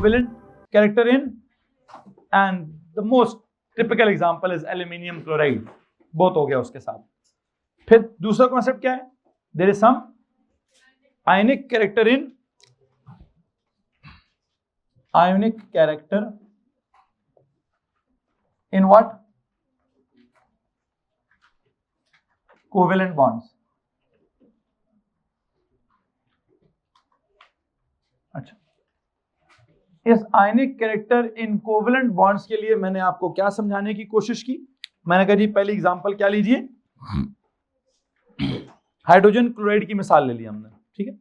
Covalent character in, and the most typical example is aluminium chloride, both हो गया उसके साथ। फिर दूसरा कॉन्सेप्ट क्या है, there is some ionic character in, ionic character in what, covalent bonds. अच्छा, इस ionic character in covalent bonds के लिए मैंने आपको क्या समझाने की कोशिश की, मैंने कहा जी पहली एग्जांपल क्या लीजिए, हाइड्रोजन क्लोराइड की मिसाल ले ली हमने, ठीक है।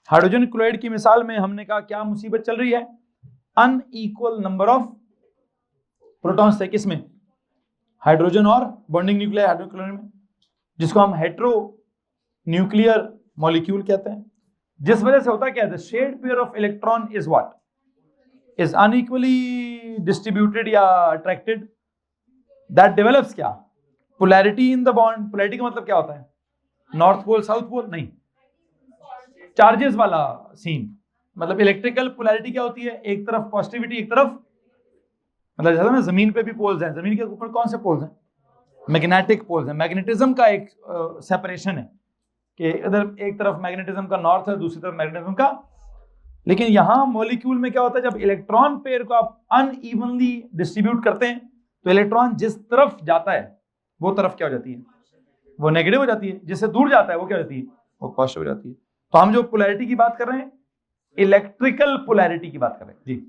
हाइड्रोजन क्लोराइड की मिसाल में हमने कहा क्या मुसीबत चल रही है, अनइक्वल नंबर ऑफ प्रोटॉन्स है किसमें, हाइड्रोजन और बॉन्डिंग न्यूक्लियर हाइड्रोजन क्लोराइड में, जिसको हम हेट्रो न्यूक्लियर मॉलिक्यूल कहते हैं। जिस वजह से होता क्या है, the shared pair of electron is what, is unequally distributed या अट्रैक्टेड, दैट डेवलप्स क्या, polarity in the bond. Polarity का मतलब क्या होता है, नॉर्थ पोल साउथ पोल नहीं, चार्जेस वाला सीन, मतलब इलेक्ट्रिकल पोलैरिटी क्या होती है, एक तरफ पॉजिटिविटी एक तरफ, मतलब जैसा ना जमीन पे भी पोल्स हैं, जमीन के ऊपर कौन से पोल्स हैं, मैग्नेटिक पोल्स हैं। मैग्नेटिज्म का एक सेपरेशन है कि इधर एक तरफ मैग्नेटिज्म का नॉर्थ है, दूसरी तरफ मैग्नेटिज्म का। लेकिन यहां मॉलिक्यूल में क्या होता है, जब इलेक्ट्रॉन पेयर को आप अनइवनली डिस्ट्रीब्यूट करते हैं तो इलेक्ट्रॉन जिस तरफ जाता है वो तरफ क्या हो जाती है, वो नेगेटिव हो जाती है, जिससे दूर जाता है वो क्या हो जाती है, वो पॉजिटिव हो जाती है। तो हम जो पोलैरिटी की बात कर रहे हैं, इलेक्ट्रिकल पोलैरिटी की बात कर रहे हैं जी।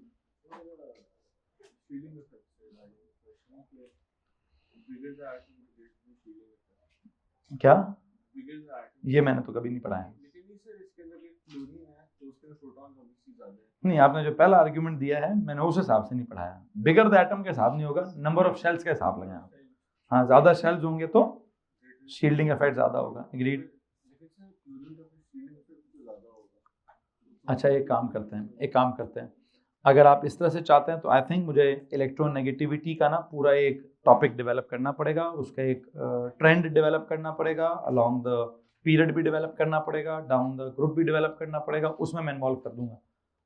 क्या, ये मैंने तो कभी नहीं पढ़ा है। नहीं, आपने जो पहला आर्ग्यूमेंट दिया है मैंने उस हिसाब से नहीं पढ़ाया, बिगर द एटम के हिसाब नहीं होगा, नंबर ऑफ शेल्स का हिसाब लगाया। हाँ, ज्यादा शेल्स होंगे तो शील्डिंग इफेक्ट ज्यादा होगा, एग्रीड। अच्छा, एक काम करते हैं, अगर आप इस तरह से चाहते हैं तो आई थिंक मुझे इलेक्ट्रोनेगेटिविटी का ना पूरा एक टॉपिक डेवलप करना पड़ेगा, उसका एक ट्रेंड डेवलप करना पड़ेगा, अलोंग द पीरियड भी डेवलप करना पड़ेगा, डाउन द ग्रुप भी डेवलप करना पड़ेगा, उसमें मैं इन्वॉल्व कर दूंगा,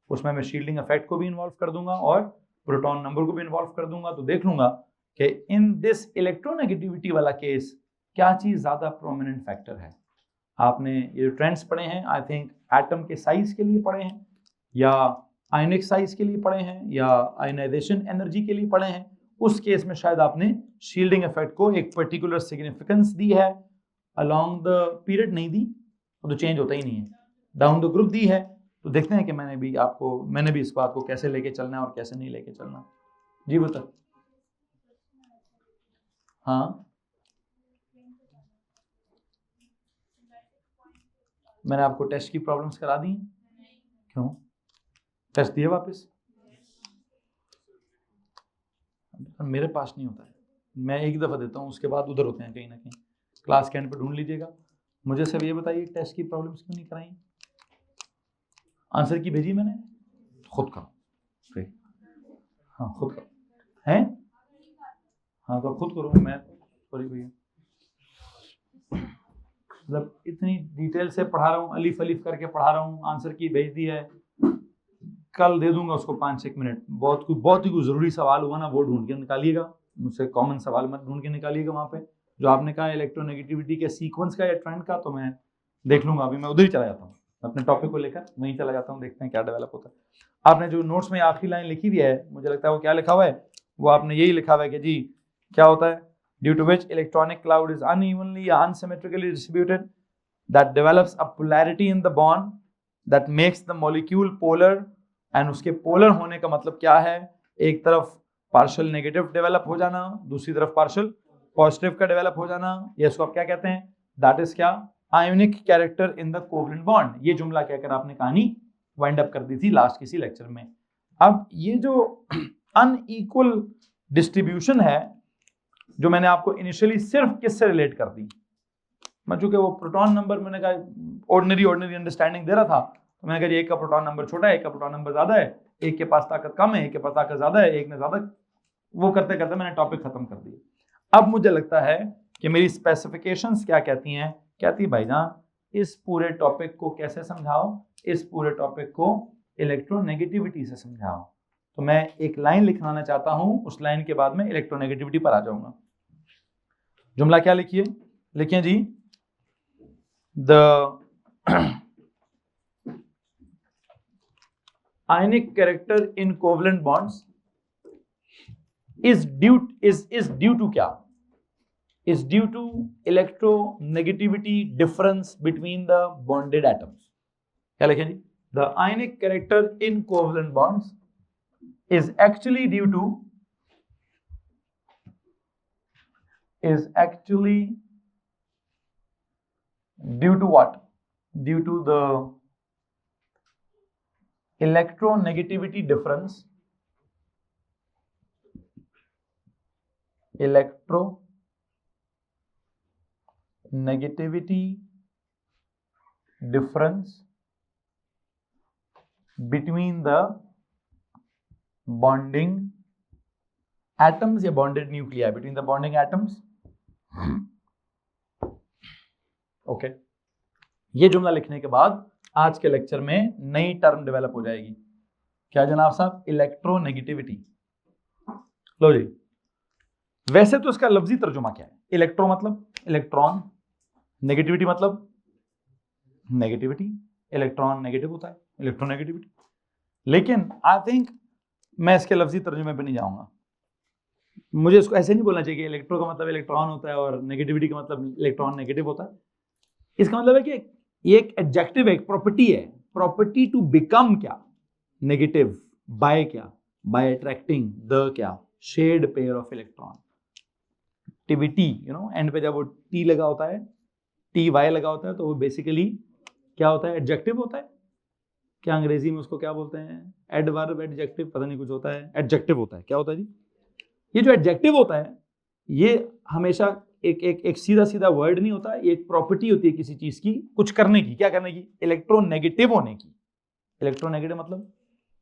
उसमें मैं शील्डिंग इफेक्ट को भी इन्वॉल्व कर दूंगा और प्रोटॉन नंबर को भी इन्वॉल्व कर दूंगा। तो देख लूंगा कि इन दिस इलेक्ट्रोनेगेटिविटी वाला केस क्या चीज ज्यादा प्रोमिनेंट फैक्टर है। आपने ये ट्रेंड्स पढ़े हैं, आई थिंक एटम के साइज के लिए पढ़े हैं, या आयनिक साइज के लिए पढ़े हैं, या आयनाइजेशन एनर्जी के लिए पढ़े हैं। उस केस में शायद आपने शील्डिंग इफेक्ट को एक पर्टिकुलर सिग्निफिकेंस दी है, अलोंग द पीरियड नहीं दी तो चेंज होता ही नहीं है, डाउन द ग्रुप दी है। तो देखते हैं कि मैंने भी इस बात को कैसे लेके चलना है और कैसे नहीं लेके चलना। जी बता। हाँ, मैंने आपको टेस्ट की प्रॉब्लम्स करा दी। क्यों, टेस्ट दिए वापस? मेरे पास नहीं होता है, मैं एक दफ़ा देता हूँ, उसके बाद उधर होते हैं कहीं ना कहीं, क्लास के एंड पे ढूंढ लीजिएगा। मुझे सब ये बताइए, टेस्ट की प्रॉब्लम्स क्यों नहीं कराई? आंसर की भेजी मैंने, खुद करो। हाँ, खुद करो हैं, हाँ तो खुद करो। मैं सॉरी भैया, मतलब इतनी डिटेल से पढ़ा रहा हूँ, अलीफ अलीफ करके पढ़ा रहा हूँ, आंसर की भेज दी है, कल दे दूंगा उसको 5-1 मिनट। बहुत ही कोई ज़रूरी सवाल हुआ ना, वो ढूंढ के निकालिएगा, मुझसे कॉमन सवाल मत ढूंढ के निकालिएगा वहाँ पे। जो आपने कहा इलेक्ट्रोनेगेटिविटी के सीक्वेंस का या ट्रेंड का, तो मैं देख लूंगा, अभी मैं उधर ही चला जाता हूँ, अपने टॉपिक को लेकर वहीं चला जाता हूँ, देखते हैं क्या डेवलप होता है। आपने जो नोट्स में आखिरी लाइन लिखी हुई है, मुझे लगता है वो क्या लिखा हुआ है, वो आपने यही लिखा हुआ है कि जी क्या होता है, due to which electronic cloud is unevenly या unsymmetrically distributed, that develops a polarity in the bond that makes the molecule polar। and उसके पोलर होने का मतलब क्या है, एक तरफ पार्शियल नेगेटिव डेवलप हो जाना, दूसरी तरफ पार्शियल पॉजिटिव का डेवलप हो जाना, ये इसको आप क्या कहते हैं, दैट इज क्या, ionic character in the covalent bond. ये जुमला कहकर आपने कहानी वाइंड अप कर दी थी लास्ट किसी लेक्चर में। अब ये जो अनइक्वल डिस्ट्रीब्यूशन है, जो मैंने आपको इनिशियली सिर्फ किससे रिलेट कर दी, मैं चूंकि वो प्रोटॉन नंबर मैंने कहा ऑर्डिनरी अंडरस्टैंडिंग दे रहा था, तो मैंने कहा एक का प्रोटॉन नंबर छोटा है, एक का प्रोटॉन नंबर ज्यादा है, एक के पास ताकत कम है, एक के पास ताकत ज्यादा है, एक ने ज्यादा, वो करते करते मैंने टॉपिक खत्म कर दिया। अब मुझे लगता है कि मेरी स्पेसिफिकेशंस क्या कहती हैं, कहती भाईजान इस पूरे टॉपिक को कैसे समझाओ, इस पूरे टॉपिक को इलेक्ट्रोनेगेटिविटी से समझाओ। तो मैं एक लाइन लिखवाना चाहता हूं, उस लाइन के बाद में इलेक्ट्रोनेगेटिविटी पर आ जाऊंगा। जुमला क्या लिखिए, लिखिए जी, the ionic character in covalent bonds is due to क्या, is due to electronegativity difference between the bonded atoms। क्या लिखें जी, the ionic character in covalent bonds is actually due to what? Due to the electronegativity difference between the bonding atoms या bonded nuclei, between the bonding atoms। Okay, ये जुमला लिखने के बाद आज के लेक्चर में नई टर्म डेवलप हो जाएगी। क्या जनाब साहब, इलेक्ट्रोनेगेटिविटी। लो जी, वैसे तो इसका लफ्जी तर्जुमा क्या है, इलेक्ट्रो मतलब इलेक्ट्रॉन, नेगेटिविटी मतलब नेगेटिविटी, इलेक्ट्रॉन नेगेटिव होता है, इलेक्ट्रोनेगेटिविटी। लेकिन आई थिंक मैं इसके लफ्जी तर्जुमे पे नहीं जाऊंगा, मुझे इसको ऐसे नहीं बोलना चाहिए कि इलेक्ट्रो का मतलब इलेक्ट्रॉन होता है और नेगेटिविटी का मतलब इलेक्ट्रॉन नेगेटिव होता है। इसका मतलब है कि ये एक एडजेक्टिव है, एक प्रॉपर्टी है, प्रॉपर्टी टू बिकम क्या, नेगेटिव, बाय क्या, बाय अट्रैक्टिंग द क्या, शेड पेयर ऑफ इलेक्ट्रॉन। टिविटी, यू नो, एंड पे जब वो टी लगा होता है, टी वाई लगा होता है, तो वो बेसिकली क्या होता है, एडजेक्टिव होता है। क्या अंग्रेजी में उसको क्या बोलते हैं, एडवर्ब, एडजेक्टिव, पता नहीं कुछ होता है, एडजेक्टिव होता है। क्या होता है जी, ये जो एडजेक्टिव होता है ये हमेशा एक सीधा सीधा वर्ड नहीं होता, ये एक प्रॉपर्टी होती है किसी चीज की, कुछ करने की। क्या करने की, इलेक्ट्रोनेगेटिव होने की। इलेक्ट्रोनेगेटिव मतलब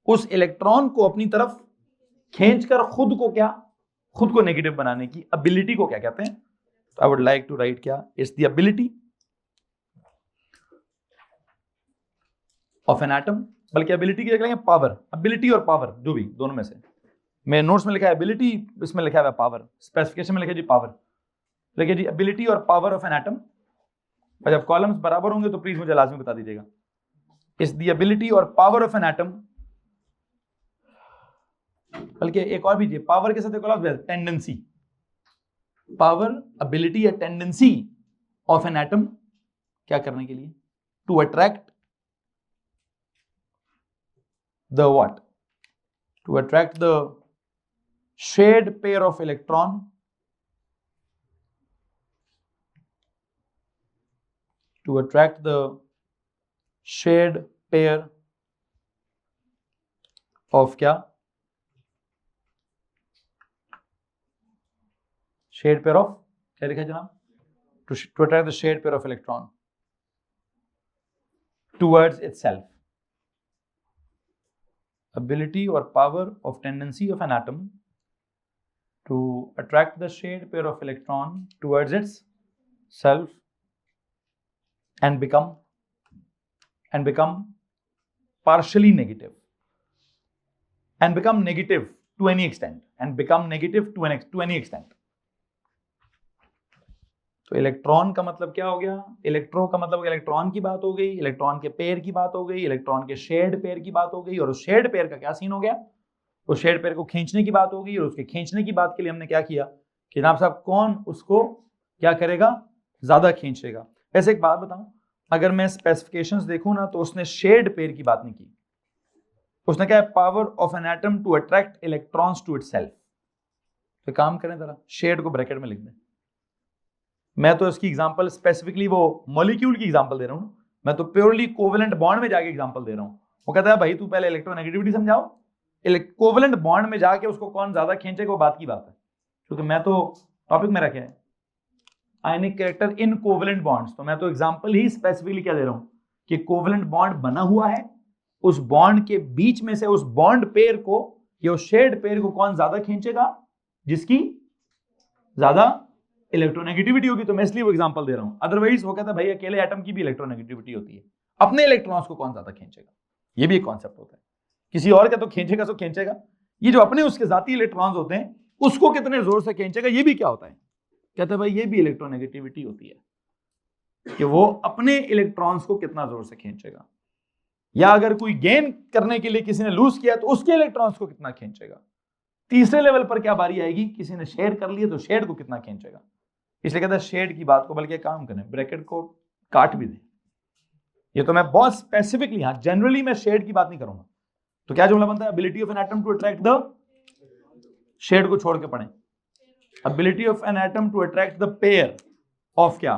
उस इलेक्ट्रॉन को अपनी तरफ खींचकर खुद को क्या, खुद को नेगेटिव बनाने की एबिलिटी को क्या कहते हैं। I would like to write क्या, it's the ability of an atom, बल्कि एबिलिटी की जगह पावर, एबिलिटी और पावर जो भी, दोनों में से। मेरे नोट्स में लिखा है एबिलिटी, इसमें लिखा है पावर, स्पेसिफिकेशन में लिखा है जी पावर। देखिए जी, एबिलिटी और पावर ऑफ एन एटम, और जब कॉलम्स बराबर होंगे तो प्लीज मुझे लाजमी बता दीजिएगा। इज द एबिलिटी और पावर ऑफ एन एटम, बल्कि एक और भी, पावर के साथ एक टेंडेंसी, पावर, एबिलिटी या टेंडेंसी ऑफ एन एटम क्या करने के लिए, to attract the what, to attract the shared pair of electron, to attract the shared pair of क्या, shared pair of क्या लिखा है जनाब, to attract the shared pair of electron towards itself। ability or power of tendency of an atom to attract the shared pair of electron towards its self and become partially negative, and become negative to any extent, and become negative to any extent। तो electron का मतलब क्या हो गया, electro का मतलब electron की बात हो गई, इलेक्ट्रॉन के पेयर की बात हो गई, इलेक्ट्रॉन के शेड पेयर की बात हो गई, और उस शेड पेयर का क्या सीन हो गया, उस शेड पेयर को खींचने की बात हो गई, और उसके खींचने की बात के लिए हमने क्या किया कि जनाब साहब कौन उसको क्या करेगा, ज्यादा खींचेगा। वैसे एक बात बताऊं, अगर मैं स्पेसिफिकेशंस देखूं ना, तो उसने शेड पेयर की बात नहीं की, उसने क्या है, power of an atom to attract electrons to itself. तो काम करें जरा, शेड को ब्रैकेट में लिख दें। मैं तो इसकी एग्जांपल स्पेसिफिकली वो मॉलिक्यूल की एग्जांपल दे रहा हूं, मैं तो प्योरली कोवेलेंट बॉन्ड में जाके एग्जांपल दे रहा हूं। वो कहता है भाई तू पहले इलेक्ट्रोनेगेटिविटी समझाओ, कोवेलेंट बॉन्ड में जाके उसको कौन ज्यादा खींचेगा वो बात की बात है, क्योंकि मैं तो टॉपिक में रखे है आयनिक कैरेक्टर इन कोवेलेंट बॉन्ड्स, तो मैं तो एग्जांपल ही स्पेसिफिकली क्या दे रहा हूं कि कोवेलेंट बॉन्ड बना हुआ है, उस बॉन्ड के बीच में से उस बॉन्ड पेयर को या उस शेड पेयर को कौन ज्यादा खींचेगा, जिसकी ज्यादा इलेक्ट्रोनेगेटिविटी होगी। तो मैं इसलिए वो एग्जांपल दे रहा हूं, अदरवाइज वो कहता है भाई अकेले एटम की भी इलेक्ट्रोनेगेटिविटी होती है, अपने इलेक्ट्रॉन्स को कौन ज्यादा खींचेगा, ये भी एक कॉन्सेप्ट होता है। किसी और का तो खींचेगा तो खींचेगा, ये जो अपने उसके जाती इलेक्ट्रॉन्स होते हैं उसको कितने जोर से खींचेगा, ये भी क्या होता है, कहते हैं भाई ये भी इलेक्ट्रोनेगेटिविटी होती है कि वो अपने इलेक्ट्रॉन्स को कितना जोर से खींचेगा, या अगर कोई गेन करने के लिए किसी ने लूज किया तो उसके इलेक्ट्रॉन्स को कितना खींचेगा। तीसरे लेवल पर क्या बारी आएगी, किसी ने शेड कर लिया तो शेड को कितना खींचेगा। इसलिए कहता है शेड की बात को बल्कि काम करें, ब्रैकेट को काट भी दें। ये तो मैं बहुत स्पेसिफिकली, हाँ जनरली मैं शेड की बात नहीं करूंगा। तो क्या जुमला बनता है, ability of an atom to attract the, shared को छोड़ के पढ़ें, ability of an atom to attract the pair of क्या,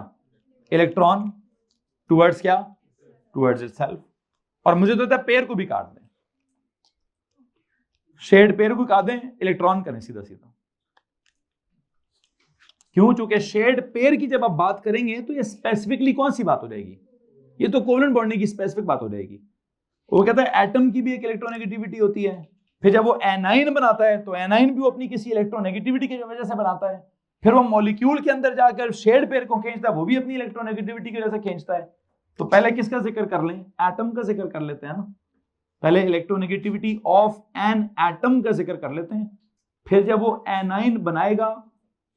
इलेक्ट्रॉन टुवर्ड्स क्या, टुवर्ड्स इटसेल्फ। और मुझे तो होता है पेयर को भी काट दें, शेड पेयर को काट दें, इलेक्ट्रॉन करें सीधा सीधा। क्यों, चूंकि शेड पेयर की जब आप बात करेंगे तो ये स्पेसिफिकली कौन सी बात हो जाएगी, ये तो कोवेलेंट बॉन्डिंग की स्पेसिफिक बात हो जाएगी। वो कहता है एटम की भी एक इलेक्ट्रोनेगेटिविटी होती है, फिर जब वो एनाइन बनाता है तो एनाइन भी वो अपनी किसी इलेक्ट्रोनेगेटिविटी की वजह से बनाता है, फिर वो मॉलिक्यूल के अंदर जाकर शेड पेयर को खींचता है, वो भी अपनी इलेक्ट्रोनेगेटिविटी की वजह से खींचता है। तो पहले किसका जिक्र कर लें, एटम का जिक्र कर लेते हैं ना, पहले इलेक्ट्रोनेगेटिविटी ऑफ एन एटम का जिक्र कर लेते हैं, फिर जब वो एनाइन बनाएगा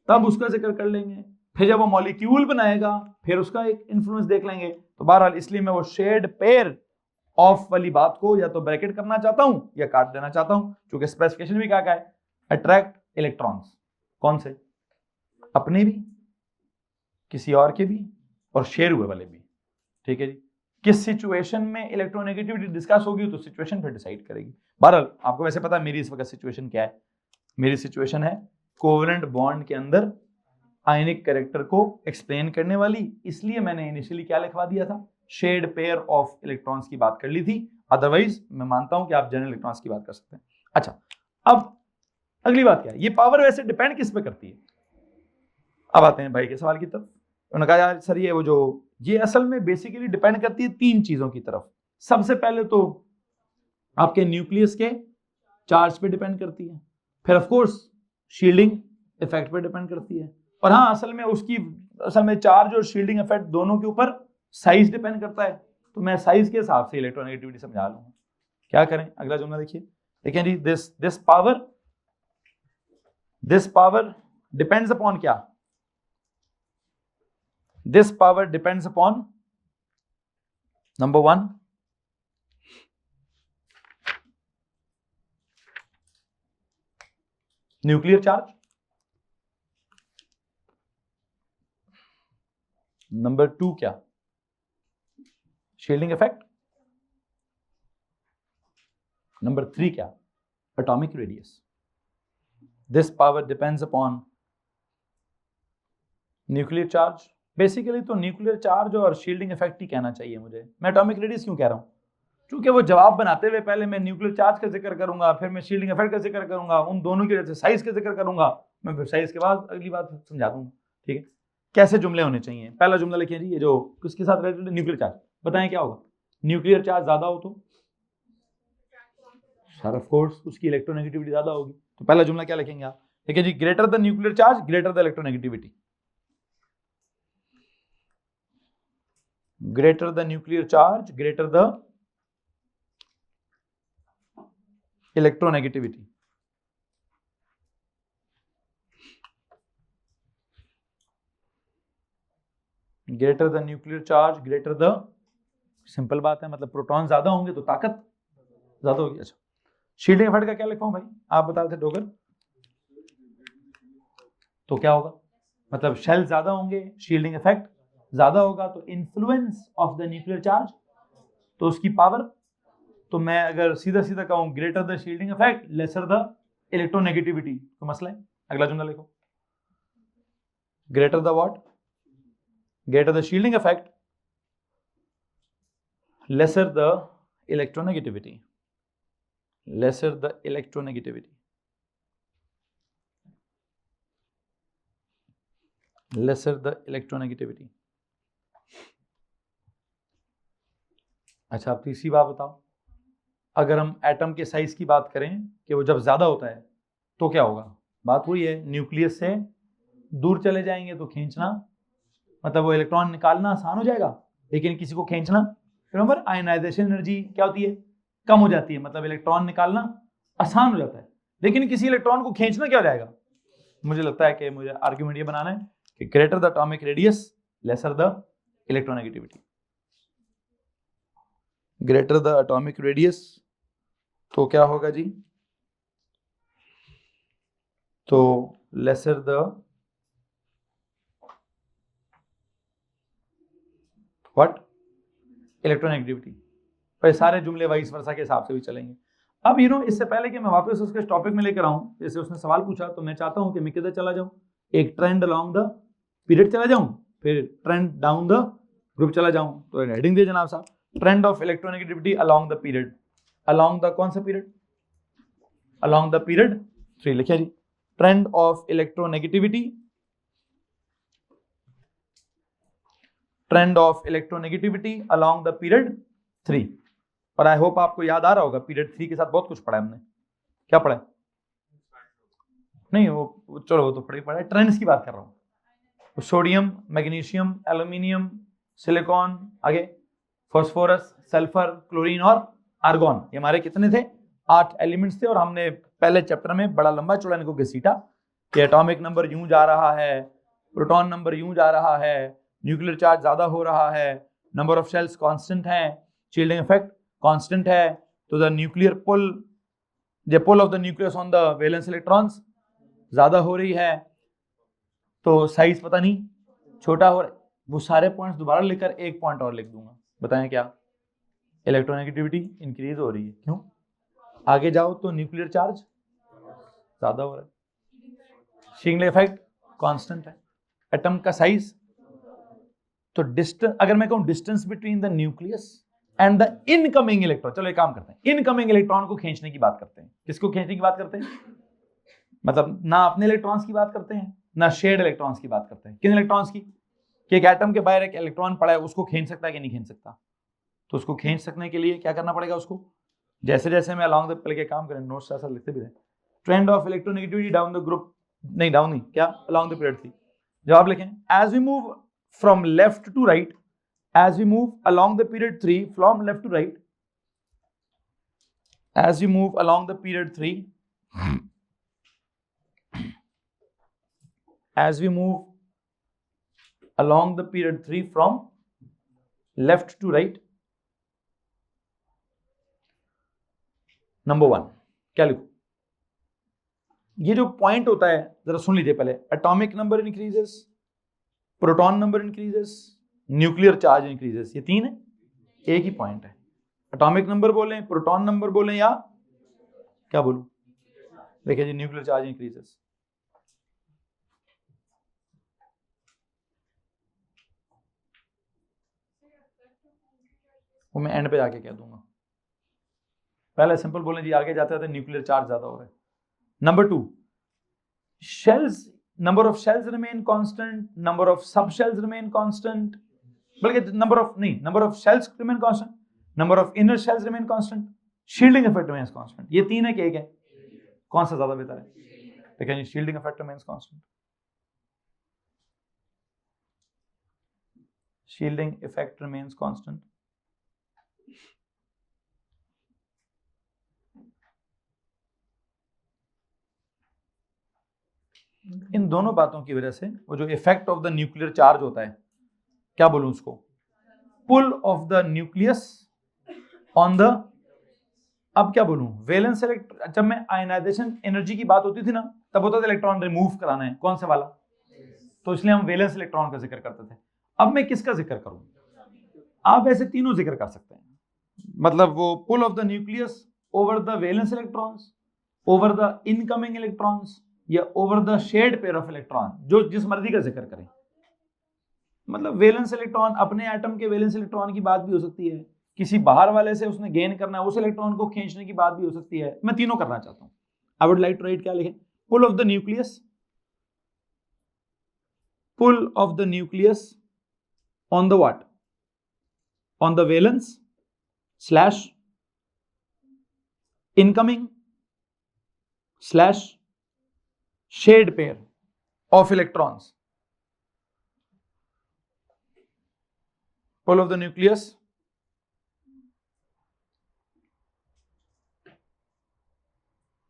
तब उसका जिक्र कर लेंगे, फिर जब वो मॉलिक्यूल बनाएगा फिर उसका एक इन्फ्लुएंस देख लेंगे। तो बहरहाल इसलिए मैं वो शेड पेयर ऑफ वाली बात को या तो ब्रैकेट करना चाहता हूं या काट देना चाहता हूं, क्योंकि स्पेसिफिकेशन भी क्या है, अट्रैक्ट इलेक्ट्रॉन्स, कौन से, अपने भी, किसी और के भी, और शेयर हुए वाले भी। ठीक है जी, किस सिचुएशन में इलेक्ट्रोनेगेटिविटी डिस्कस होगी तो सिचुएशन फिर डिसाइड करेगी। बहरहाल आपको वैसे पता है मेरी इस वक्त सिचुएशन क्या है, मेरी सिचुएशन है कोवेलेंट बॉन्ड के अंदर आयनिक कैरेक्टर को एक्सप्लेन करने वाली, इसलिए मैंने इनिशियली क्या लिखवा दिया था, शेड पेयर ऑफ इलेक्ट्रॉन्स की बात कर ली थी। अदरवाइज मैं मानता हूं कि आप जनरल इलेक्ट्रॉन्स की बात कर सकते हैं। अच्छा, अब अगली बात क्या है, ये पावर वैसे डिपेंड किस पे करती है। अब आते हैं भाई के सवाल की तरफ। उन्होंने कहा यार सर ये वो जो ये असल में बेसिकली डिपेंड करती है तीन चीजों की तरफ। सबसे पहले तो आपके न्यूक्लियस के चार्ज पे डिपेंड करती है, फिर ऑफ कोर्स शील्डिंग इफेक्ट पे डिपेंड करती है, और हाँ असल में चार्ज और शील्डिंग इफेक्ट दोनों के ऊपर साइज डिपेंड करता है। तो मैं साइज के हिसाब से इलेक्ट्रोनेगेटिविटी समझा लूंगा। क्या करें, अगला जुमला देखिए, देखें जी, दिस पावर डिपेंड्स अपॉन क्या, this power depends upon number 1 nuclear charge, number 2 क्या, शील्डिंग इफेक्ट, नंबर 3 क्या, atomic radius. This power depends upon nuclear charge, basically तो न्यूक्लियर चार्ज और शील्डिंग इफेक्ट ही कहना चाहिए मुझे। मैं एटॉमिक रेडियस क्यों कह रहा हूं, क्योंकि वो जवाब बनाते हुए पहले मैं न्यूक्लियर चार्ज का जिक्र करूंगा, फिर मैं शील्डिंग इफेक्ट का जिक्र करूंगा, उन दोनों की वजह से साइज का जिक्र करूंगा, मैं फिर साइज के बाद अगली बात समझा दूंगा। ठीक है, कैसे जुमले होने चाहिए। पहला जुमला लिखिए जी, ये जो किसके साथ रिलेटेड, न्यूक्लियर चार्ज। बताएं क्या होगा, न्यूक्लियर चार्ज ज्यादा हो तो सर ऑफ कोर्स उसकी इलेक्ट्रोनेगेटिविटी ज्यादा होगी। तो पहला जुमला क्या लिखेंगे आप, देखिए जी, greater the nuclear charge greater the electronegativity, greater the nuclear charge greater the electronegativity. Greater the nuclear charge greater the, simple बात है, मतलब प्रोटॉन ज्यादा होंगे तो ताकत ज्यादा होगी। अच्छा, शील्डिंग इफेक्ट का क्या लिखवाऊं भाई, आप बता रहे थे डोगर, तो क्या होगा, मतलब शेल ज्यादा होंगे, शील्डिंग इफेक्ट ज्यादा होगा, तो influence of the nuclear charge, तो उसकी पावर, तो मैं अगर सीधा सीधा कहूं greater the shielding effect lesser the electronegativity, तो मसला है। अगला जुमला लिखो, greater the what, greater the shielding effect lesser the electronegativity, lesser the electronegativity, lesser the electronegativity। अच्छा, आप तीसरी बात बताओ, अगर हम एटम के साइज की बात करें कि वो जब ज्यादा होता है तो क्या होगा, बात वही है, न्यूक्लियस से दूर चले जाएंगे तो खींचना, मतलब वो इलेक्ट्रॉन निकालना आसान हो जाएगा, लेकिन किसी को खींचना, रिमेंबर आयनाइजेशन एनर्जी क्या होती है, कम हो जाती है, मतलब इलेक्ट्रॉन निकालना आसान हो जाता है। लेकिन किसी इलेक्ट्रॉन को खींचना क्या हो जाएगा? मुझे लगता है कि मुझे आर्ग्यूमेंट ये बनाना है कि greater the atomic radius lesser the electronegativity. Greater the atomic radius तो क्या होगा जी? तो लेसर द व्हाट? इलेक्ट्रोनेगेटिविटी। पर सारे जुमले वाइस वर्सा के हिसाब से भी चलेंगे। अब इससे पहले कि मैं वापस उसके टॉपिक में लेकर आऊं, जैसे उसने सवाल पूछा, तो मैं चाहता हूं कि मैं किधर चला जाऊं? एक ट्रेंड अलोंग द पीरियड चला जाऊं, फिर ट्रेंड डाउन द ग्रुप चला जाऊं। तो हेडिंग दे जनाब साहब, trend of electronegativity along the period. Along the कौन सा पीरियड? अलोंग द पीरियड 3 लिखिए जी। Trend of electronegativity, trend of electronegativity along the period 3। और आई होप आपको याद आ रहा होगा, पीरियड 3 के साथ बहुत कुछ पढ़ा है हमने। क्या पढ़ा है? नहीं वो चलो वो तो पढ़ा है, ट्रेंड्स की बात कर रहा हूँ। सोडियम, मैग्नीशियम, एल्यूमिनियम, सिलिकॉन, आगे फास्फोरस, सल्फर, क्लोरीन और आर्गॉन। ये हमारे कितने थे? 8 एलिमेंट्स थे। और हमने पहले चैप्टर में बड़ा लंबा चौड़ा इनको घसीटा कि एटॉमिक नंबर यूं जा रहा है, प्रोटॉन नंबर यूं जा रहा है, न्यूक्लियर चार्ज ज्यादा हो रहा है, नंबर ऑफ शेल्स कांस्टेंट है, शील्डिंग इफेक्ट कांस्टेंट है, तो the nuclear pull, the pull of the nucleus on the valence electrons ज्यादा हो रही है, तो साइज पता नहीं छोटा हो रहा है। वो सारे पॉइंट्स दोबारा लेकर एक पॉइंट और लिख दूंगा। बताएं क्या? इलेक्ट्रोनेगेटिविटी इंक्रीज हो रही है। क्यों? आगे जाओ तो न्यूक्लियर चार्ज ज्यादा हो रहा है, शील्डिंग इफेक्ट कांस्टेंट है, एटम का साइज। तो डिस्टेंस, अगर मैं कहूं distance between the nucleus and the incoming electron, चलो एक काम करते हैं, इनकमिंग इलेक्ट्रॉन को खींचने की बात करते हैं। किसको खींचने की बात करते हैं? मतलब ना अपने इलेक्ट्रॉन्स की बात करते हैं, ना शेयर्ड इलेक्ट्रॉन्स की बात करते हैं। किन इलेक्ट्रॉन्स की? कि एक एटम के बाहर एक इलेक्ट्रॉन पड़ा है, उसको खींच सकता है कि नहीं खींच सकता? तो उसको खींच सकने के लिए क्या करना पड़ेगा उसको? जैसे जैसे मैं अलोंग द पहले के काम करें, नोट्स ऐसा लिखते भी रहे। Trend of electronegativity down the group, नहीं डाउन नहीं, क्या अलोंग द पीरियड थी। जवाब लिखें, as we move from left to right, as we move along the period 3 from left to right, as we move along the period 3, as we move along the period 3 from left to right, number 1 क्या लिखूं? ये जो point होता है जरा सुन लीजिए पहले। Atomic number increases, proton number increases, nuclear charge increases, ये 3 है, एक ही पॉइंट है। एटॉमिक नंबर बोलें, प्रोटॉन नंबर बोलें, या क्या बोलूं? देखिए जी, न्यूक्लियर चार्ज इंक्रीजेस, वो मैं एंड पे जाके कह दूंगा। पहले सिंपल बोलें जी, आगे जाते जाते न्यूक्लियर चार्ज ज्यादा हो रहा है। Number 2, shells, number of shells remain constant, number of sub shells remain constant, बल्कि number of shells remain constant, number of inner shells remain constant, shielding effect remains constant. ये 3 है कि एक है? कौन सा ज्यादा बेहतर है? देखिए, shielding effect remains constant, shielding effect remains constant. इन दोनों बातों की वजह से वो जो effect of the nuclear charge होता है, क्या बोलूं उसको? Pull of the nucleus on the, अब क्या बोलूं, वैलेंस इलेक्ट्रॉन। जब मैं आयनाइजेशन एनर्जी की बात होती थी ना, तब होता था इलेक्ट्रॉन रिमूव कराना है, कौन से वाला? तो इसलिए हम वैलेंस इलेक्ट्रॉन का जिक्र करते थे। अब मैं किसका जिक्र करूं? आप ऐसे तीनों जिक्र कर सकते हैं। मतलब वो pull of the nucleus over the valence electrons, over the incoming electrons, या over the shared pair of electron, जो जिस मर्जी का जिक्र करें। मतलब वैलेंस इलेक्ट्रॉन, अपने एटम के वैलेंस इलेक्ट्रॉन की बात भी हो सकती है, किसी बाहर वाले से उसने गेन करना है, उस इलेक्ट्रॉन को खींचने की बात भी हो सकती है। मैं तीनों करना चाहता हूं। I would like to write, क्या लिखें? Pull of the nucleus, pull of the nucleus on the what? On the valence slash incoming slash shared pair of electrons, pull of the nucleus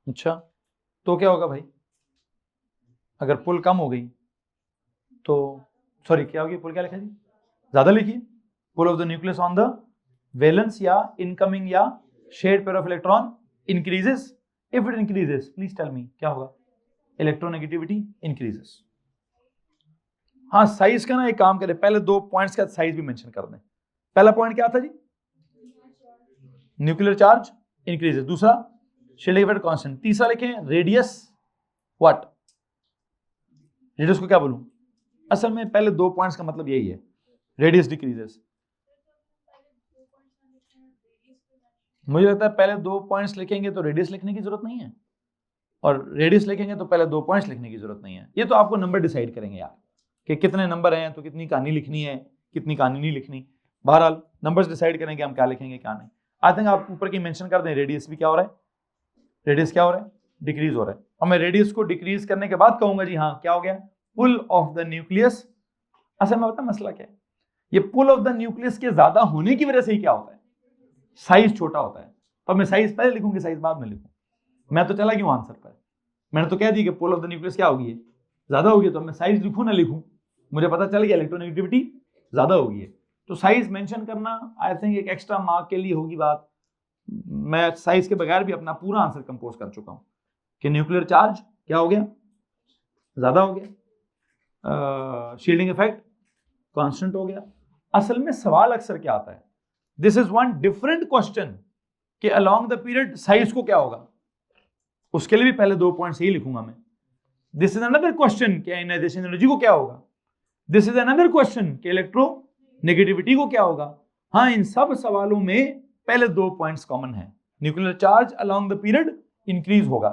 अच्छा तो क्या होगा भाई, अगर पुल कम हो गई तो सॉरी क्या होगी, पुल क्या लिखा जी, ज्यादा लिखिए, pull of the nucleus on the valence या इनकमिंग या shared pair of electron increases, if it increases please tell me क्या होगा, इलेक्ट्रोनेगेटिविटी इंक्रीजेस। हाँ साइज का ना एक काम करें, पहले 2 पॉइंट्स का साइज भी मेंशन कर दें। पहला पॉइंट क्या था जी, न्यूक्लियर चार्ज इंक्रीजेस, दूसरा शील्डिंग इफेक्ट कांस्टेंट, तीसरा लिखें रेडियस व्हाट, रेडियस को क्या बोलूं, असल में पहले 2 पॉइंट्स का मतलब यही है, रेडियस डिक्रीजेस। मुझे लगता है पहले 2 पॉइंट्स लिखेंगे तो रेडियस लिखने की जरूरत नहीं है, और रेडियस लिखेंगे तो पहले 2 पॉइंट्स लिखने की जरूरत नहीं है। ये तो आपको नंबर डिसाइड करेंगे यार कि कितने नंबर हैं तो कितनी कहानी लिखनी है, कितनी कहानी नहीं लिखनी। बहरहाल नंबर्स डिसाइड करेंगे हम क्या लिखेंगे क्या नहीं। आई थिंक आप ऊपर की मेंशन कर दें, रेडियस भी क्या हो रहा है, रेडियस क्या हो रहा है, डिक्रीज हो रहा है। और मैं रेडियस को डिक्रीज करने के बाद कहूंगा जी हाँ क्या हो गया, पुल ऑफ द न्यूक्लियस। असल में पता मसला क्या है, ये पुल ऑफ द न्यूक्लियस के ज्यादा होने की वजह से ही क्या होता है, साइज छोटा होता है। तो मैं साइज पहले लिखूंगी, साइज बाद में लिखूं, मैं तो चला गया आंसर पर, मैंने तो कह दी कि पुल ऑफ द न्यूक्लियस क्या होगी, ज्यादा होगी, तो मैं साइज लिखूं ना लिखूं, मुझे पता चल गया इलेक्ट्रोनेगेटिविटी ज्यादा होगी। तो साइज मेंशन करना आई थिंक एक एक्स्ट्रा मार्क के लिए होगी बात। मैं साइज के बगैर भी अपना पूरा आंसर कंपोज कर चुका हूं कि न्यूक्लियर चार्ज क्या हो गया, ज्यादा हो गया, शील्डिंग इफेक्ट कांस्टेंट हो गया। असल में सवाल अक्सर क्या आता है, this is one different question कि अलोंग द पीरियड साइज को क्या होगा, उसके लिए भी पहले 2 पॉइंट्स ही लिखूंगा मैं। दिस इज अनदर क्वेश्चन कि आयनाइजेशन एनर्जी को क्या होगा, दिस इज अनदर क्वेश्चन कि इलेक्ट्रो नेगेटिविटी को क्या होगा। हाँ इन सब सवालों में पहले 2 पॉइंट्स कॉमन है, nuclear charge along the period increase होगा,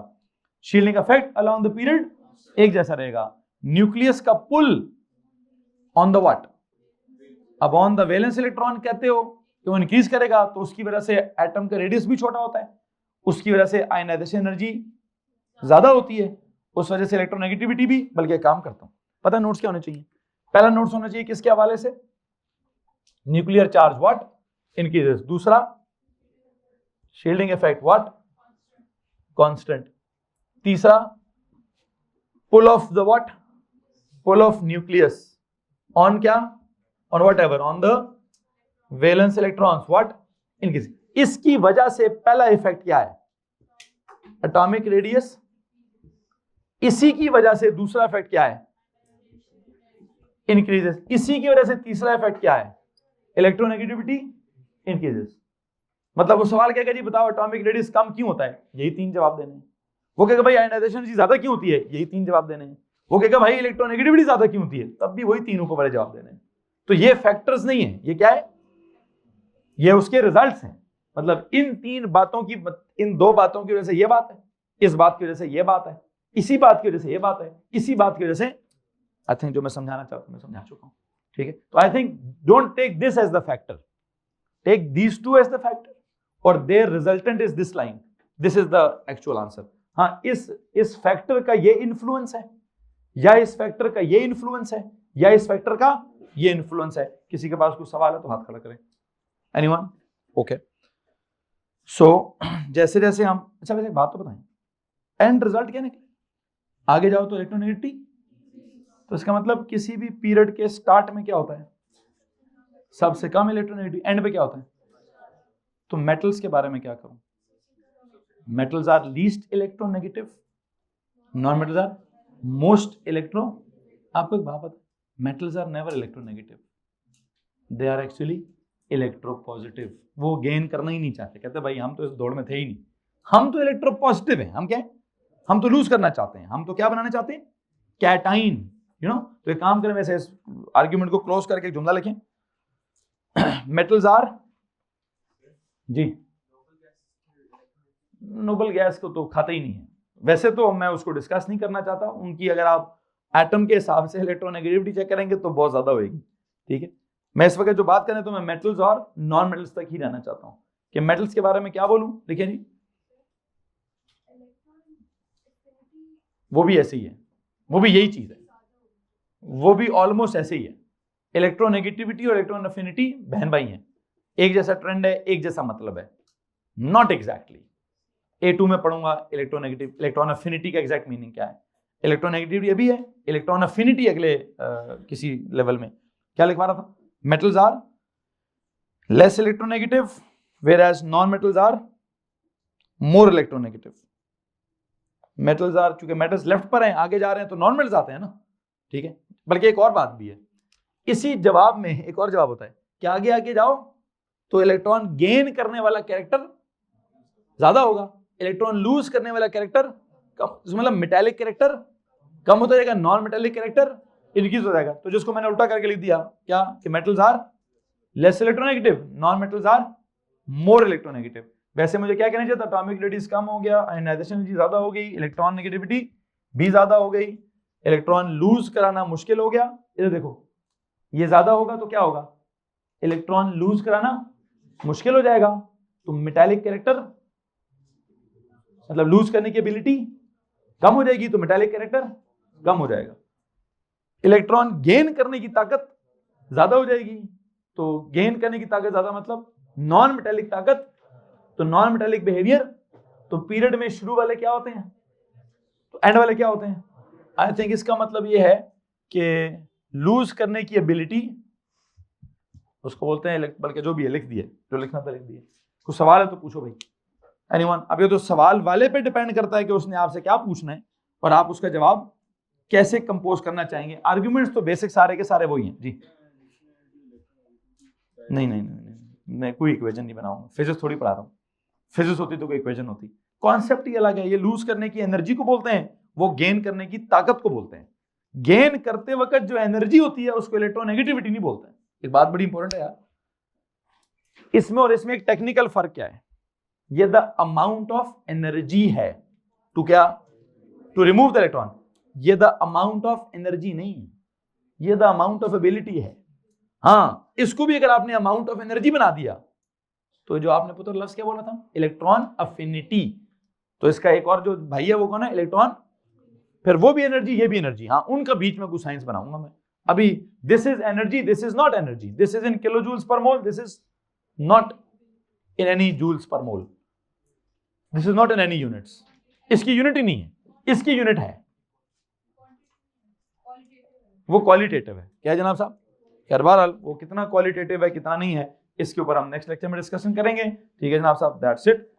shielding effect along the period एक जैसा रहेगा, न्यूक्लियस का पुल ऑन द व्हाट, अब ऑन द वैलेंस इलेक्ट्रॉन कहते हो कि वो इंक्रीज करेगा, तो उसकी वजह से एटम का रेडियस भी छोटा होता है, उसकी वजह से आयनाइजेशन एनर्जी ज्यादा होती है, उस वजह से इलेक्ट्रोनेगेटिविटी भी। बल्कि काम करता हूं, पता नोट्स क्या होने चाहिए, पहला नोट्स होना चाहिए किसके हवाले से, न्यूक्लियर चार्ज व्हाट इंक्रीजेस, दूसरा शील्डिंग इफेक्ट व्हाट कांस्टेंट, तीसरा pull of the what, pull of nucleus on क्या, on whatever, on the valence electrons what increase. इसकी वजह से पहला इफेक्ट क्या है, एटॉमिक रेडियस, इसी की वजह से दूसरा इफेक्ट क्या है, इंक्रीजेस, इसी की वजह से तीसरा इफेक्ट क्या है, इलेक्ट्रोनेगेटिविटी इंक्रीजेस। मतलब वो सवाल क्या है जी बताओ एटॉमिक रेडियस कम क्यों होता है, यही 3 जवाब देने हैं। वो कहेगा भाई आयनाइजेशन एनर्जी ज्यादा क्यों होती है, यही 3 जवाब देने हैं। वो कहेगा भाई इलेक्ट्रोनेगेटिविटी ज्यादा क्यों होती है, तब भी वही 3 ऊपर वाले जवाब देने हैं। तो ये फैक्टर्स नहीं है, ये क्या है, ये उसके रिजल्ट्स हैं। मतलब इन 3 बातों की, इन 2 बातों की वजह से ये बात है, इस बात की वजह से ये बात है, इसी बात की वजह से ये बात है, इसी बात की वजह से, आई थिंक जो मैं समझाना चाहता हूं मैं समझा चुका हूं। ठीक है, तो I think don't take this as the factor, take these 2 as the factor और their resultant is this line, this is the actual answer. हाँ इस फैक्टर का ये इन्फ्लुएंस है, या इस फैक्टर का ये इन्फ्लुएंस है, या इस फैक्टर का ये इन्फ्लुएंस है। किसी के पास कोई सवाल है तो हाथ खड़ा करें। एनीवन? ओके। सो जैसे जैसे हम, अच्छा वैसे बात तो बताएं, एंड रिजल्ट क्या निकले, आगे जाओ तो इलेक्ट्रोनेगेटिविटी, तो इसका मतलब किसी भी पीरियड के स्टार्ट में क्या होता है, सबसे कम इलेक्ट्रोनेगेटिविटी, एंड पे क्या होता है। तो मेटल्स के बारे में क्या करूं, metals are least electronegative, non metals are most electro. आपको एक बात पता है, metals are never electronegative, they are actually electropositive. वो गेन करना ही नहीं चाहते, कहते भाई हम तो इस दौड़ में थे ही नहीं, हम तो इलेक्ट्रोपॉजिटिव हैं, हम क्या है, हम तो लूज करना चाहते हैं, हम तो क्या बनाना चाहते हैं, कैटाइन, यू नो। तो एक काम करें, वैसे इस आर्ग्यूमेंट को क्लोज करके एक जुमला लिखें, metals R G, noble gas को तो खाते ही नहीं है, वैसे तो मैं उसको डिस्कस नहीं करना चाहता उनकी, अगर आप एटम के हिसाब से इलेक्ट्रोनेगेटिविटी चेक करेंगे तो बहुत ज्यादा होगी। ठीक है, मैं इस वक्त जो बात करें तो मैं मेटल्स और नॉन मेटल्स तक ही रहना चाहता हूं। कि मेटल्स के बारे में क्या बोलूं, देखिए जी वो भी ऐसे ही है, वो भी यही चीज है, वो भी ऑलमोस्ट ऐसे ही है। इलेक्ट्रोनेगेटिविटी और इलेक्ट्रॉन अफिनिटी बहन भाई हैं, एक जैसा ट्रेंड है, एक जैसा मतलब है, नॉट एग्जैक्टली। A2 में पढ़ूंगा इलेक्ट्रोनेगेटिव, इलेक्ट्रॉन अफिनिटी का एग्जैक्ट मीनिंग क्या है। इलेक्ट्रोनेगेटिविटी अभी है, इलेक्ट्रॉन अफिनिटी अगले किसी लेवल में। क्या लिखवा रहा था? Metals are less electronegative whereas non-metals are more electronegative. Metals are, चूंकि मेटल्स लेफ्ट पर हैं, आगे जा रहे हैं, तो नॉन मेटल्स आते हैं ना, ठीक है। बल्कि एक और बात भी है, इसी जवाब में एक और जवाब होता है कि आगे आगे जाओ तो इलेक्ट्रॉन गेन करने वाला कैरेक्टर ज्यादा होगा, इलेक्ट्रॉन लूज करने वाला कैरेक्टर कम, मतलब मेटालिक कैरेक्टर कम होता जाएगा, नॉन मेटालिक कैरेक्टर इंक्रीज हो जाएगा। तो जिसको मैंने उल्टा करके लिख दिया क्या, कि metals are less electronegative, non metals are more electronegative. वैसे मुझे क्या कहना चाहिए था, एटॉमिक एनर्जी कम हो गया, आयनाइजेशन एनर्जी ज्यादा हो गई, इलेक्ट्रॉन नेगेटिविटी भी ज्यादा हो गई, इलेक्ट्रॉन लूज कराना मुश्किल हो गया। इधर देखो, ये ज्यादा होगा तो क्या होगा, इलेक्ट्रॉन लूज कराना मुश्किल हो जाएगा, तो मेटालिक कैरेक्टर मतलब लूज करने की एबिलिटी कम हो जाएगी, तो मेटालिक कैरेक्टर कम हो जाएगा। इलेक्ट्रॉन गेन करने की ताकत ज्यादा हो जाएगी, तो गेन करने की ताकत ज्यादा मतलब नॉन मेटालिक ताकत, तो नॉन मेटालिक बिहेवियर। तो पीरियड में शुरू वाले क्या होते हैं, तो एंड वाले क्या होते हैं। आई थिंक इसका मतलब ये है कि लूज करने की एबिलिटी उसको बोलते हैं, बल्कि जो भी है लिख दिए, जो लिखना था लिख दिए। कुछ सवाल है तो पूछो भाई, एनीवन। अब ये तो सवाल वाले पे डिपेंड करता है कि उसने आपसे क्या पूछना है और आप उसका जवाब कैसे कंपोज करना चाहेंगे। आर्ग्यूमेंट्स तो बेसिक सारे के सारे वही हैं जी। नहीं नहीं नहीं नहीं, मैं कोई इक्वेशन नहीं बनाऊंगा, फिजिक्स थोड़ी पढ़ा रहा हूँ। फिजिक्स होती तो कोई इक्वेशन होती। कॉन्सेप्ट ही अलग है। ये लूज करने की एनर्जी को बोलते हैं, वो गेन करने की ताकत को बोलते हैं। गेन करते वक्त जो एनर्जी होती है उसको इलेक्ट्रोनेगेटिविटी नहीं बोलते हैं। एक बात बड़ी इंपॉर्टेंट है यार, इसमें और इसमें एक टेक्निकल फर्क क्या है। ये द अमाउंट ऑफ एनर्जी है टू क्या, टू रिमूव द इलेक्ट्रॉन। ये द अमाउंट ऑफ एनर्जी नहीं है, ये द अमाउंट ऑफ एबिलिटी है। हाँ, इसको भी अगर आपने अमाउंट ऑफ एनर्जी बना दिया तो जो आपने पुत्र लफ्ज क्या बोला था, इलेक्ट्रॉन अफिनिटी। तो इसका एक और जो भाई है वो कौन है, इलेक्ट्रॉन। फिर वो भी एनर्जी, ये भी एनर्जी। हाँ, उनका बीच में कुछ साइंस बनाऊंगा मैं। अभी this is energy, this is not energy, this is in kilo joules per mole, this is not in any joules per mole, this is not in any units. इसकी यूनिट ही नहीं है, इसकी यूनिट है, वो क्वालिटेटिव है। क्या है जनाब साहब, खैर बहरहाल वो कितना क्वालिटेटिव है कितना नहीं है, इसके ऊपर हम नेक्स्ट लेक्चर में डिस्कशन करेंगे। ठीक है जनाब साहब, दैट्स इट।